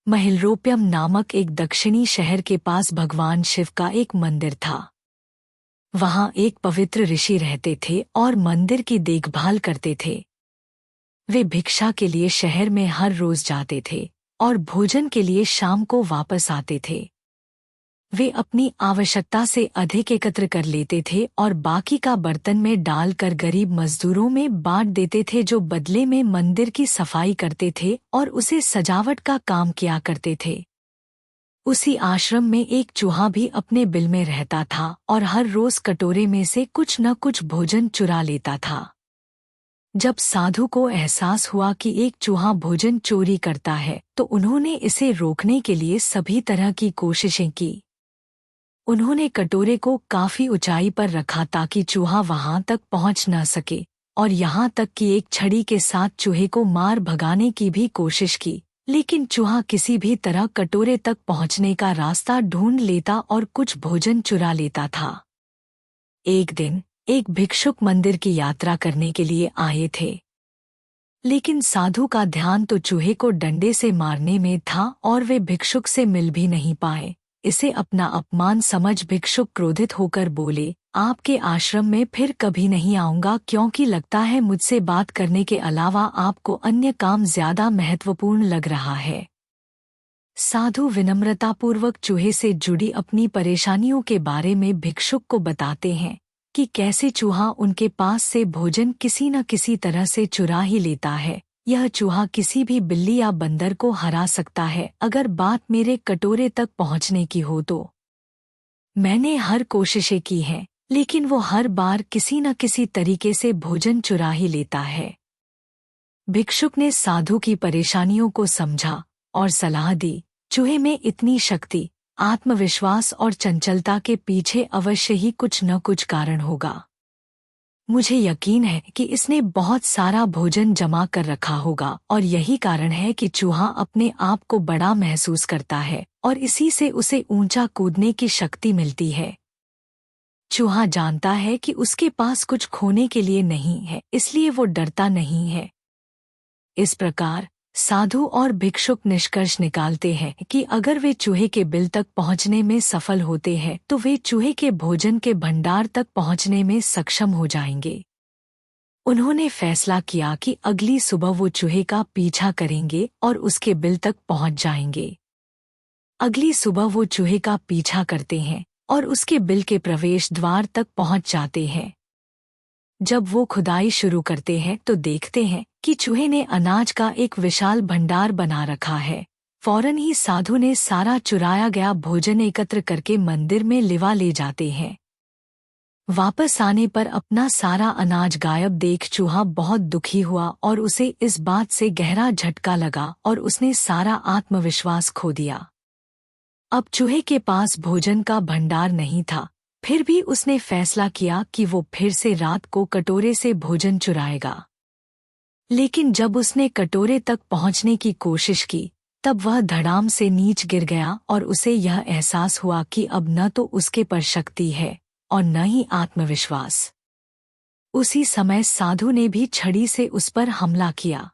महिलरोप्यम नामक एक दक्षिणी शहर के पास भगवान शिव का एक मंदिर था। वहां एक पवित्र ऋषि रहते थे और मंदिर की देखभाल करते थे। वे भिक्षा के लिए शहर में हर रोज जाते थे और भोजन के लिए शाम को वापस आते थे। वे अपनी आवश्यकता से अधिक एकत्र कर लेते थे और बाकी का बर्तन में डालकर गरीब मजदूरों में बांट देते थे, जो बदले में मंदिर की सफाई करते थे और उसे सजावट का काम किया करते थे। उसी आश्रम में एक चूहा भी अपने बिल में रहता था और हर रोज कटोरे में से कुछ न कुछ भोजन चुरा लेता था। जब साधु को एहसास हुआ कि एक चूहा भोजन चोरी करता है, तो उन्होंने इसे रोकने के लिए सभी तरह की कोशिशें की। उन्होंने कटोरे को काफी ऊंचाई पर रखा ताकि चूहा वहां तक पहुंच न सके, और यहाँ तक कि एक छड़ी के साथ चूहे को मार भगाने की भी कोशिश की, लेकिन चूहा किसी भी तरह कटोरे तक पहुंचने का रास्ता ढूंढ लेता और कुछ भोजन चुरा लेता था। एक दिन एक भिक्षुक मंदिर की यात्रा करने के लिए आए थे, लेकिन साधु का ध्यान तो चूहे को डंडे से मारने में था और वे भिक्षुक से मिल भी नहीं पाए। इसे अपना अपमान समझ भिक्षुक क्रोधित होकर बोले, आपके आश्रम में फिर कभी नहीं आऊंगा, क्योंकि लगता है मुझसे बात करने के अलावा आपको अन्य काम ज्यादा महत्वपूर्ण लग रहा है। साधु विनम्रतापूर्वक चूहे से जुड़ी अपनी परेशानियों के बारे में भिक्षुक को बताते हैं कि कैसे चूहा उनके पास से भोजन किसी न किसी तरह से चुरा ही लेता है। यह चूहा किसी भी बिल्ली या बंदर को हरा सकता है। अगर बात मेरे कटोरे तक पहुंचने की हो तो मैंने हर कोशिशें की हैं, लेकिन वो हर बार किसी न किसी तरीके से भोजन चुरा ही लेता है। भिक्षुक ने साधु की परेशानियों को समझा और सलाह दी, चूहे में इतनी शक्ति, आत्मविश्वास और चंचलता के पीछे अवश्य ही कुछ न कुछ कारण होगा। मुझे यकीन है कि इसने बहुत सारा भोजन जमा कर रखा होगा और यही कारण है कि चूहा अपने आप को बड़ा महसूस करता है और इसी से उसे ऊंचा कूदने की शक्ति मिलती है। चूहा जानता है कि उसके पास कुछ खोने के लिए नहीं है, इसलिए वो डरता नहीं है। इस प्रकार साधु और भिक्षुक निष्कर्ष निकालते हैं कि अगर वे चूहे के बिल तक पहुंचने में सफल होते हैं तो वे चूहे के भोजन के भंडार तक पहुंचने में सक्षम हो जाएंगे। उन्होंने फैसला किया कि अगली सुबह वो चूहे का पीछा करेंगे और उसके बिल तक पहुंच जाएंगे। अगली सुबह वो चूहे का पीछा करते हैं और उसके बिल के प्रवेश द्वार तक पहुंच जाते हैं। जब वो खुदाई शुरू करते हैं तो देखते हैं कि चूहे ने अनाज का एक विशाल भंडार बना रखा है। फौरन ही साधु ने सारा चुराया गया भोजन एकत्र करके मंदिर में लिवा ले जाते हैं। वापस आने पर अपना सारा अनाज गायब देख चूहा बहुत दुखी हुआ और उसे इस बात से गहरा झटका लगा और उसने सारा आत्मविश्वास खो दिया। अब चूहे के पास भोजन का भंडार नहीं था, फिर भी उसने फैसला किया कि वो फिर से रात को कटोरे से भोजन चुराएगा। लेकिन जब उसने कटोरे तक पहुंचने की कोशिश की, तब वह धड़ाम से नीच गिर गया और उसे यह एहसास हुआ कि अब न तो उसके पर शक्ति है और न ही आत्मविश्वास। उसी समय साधु ने भी छड़ी से उस पर हमला किया।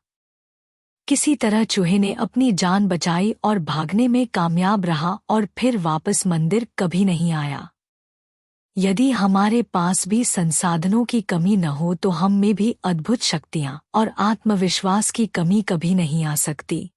किसी तरह चूहे ने अपनी जान बचाई और भागने में कामयाब रहा और फिर वापस मंदिर कभी नहीं आया। यदि हमारे पास भी संसाधनों की कमी न हो तो हम में भी अद्भुत शक्तियां और आत्मविश्वास की कमी कभी नहीं आ सकती।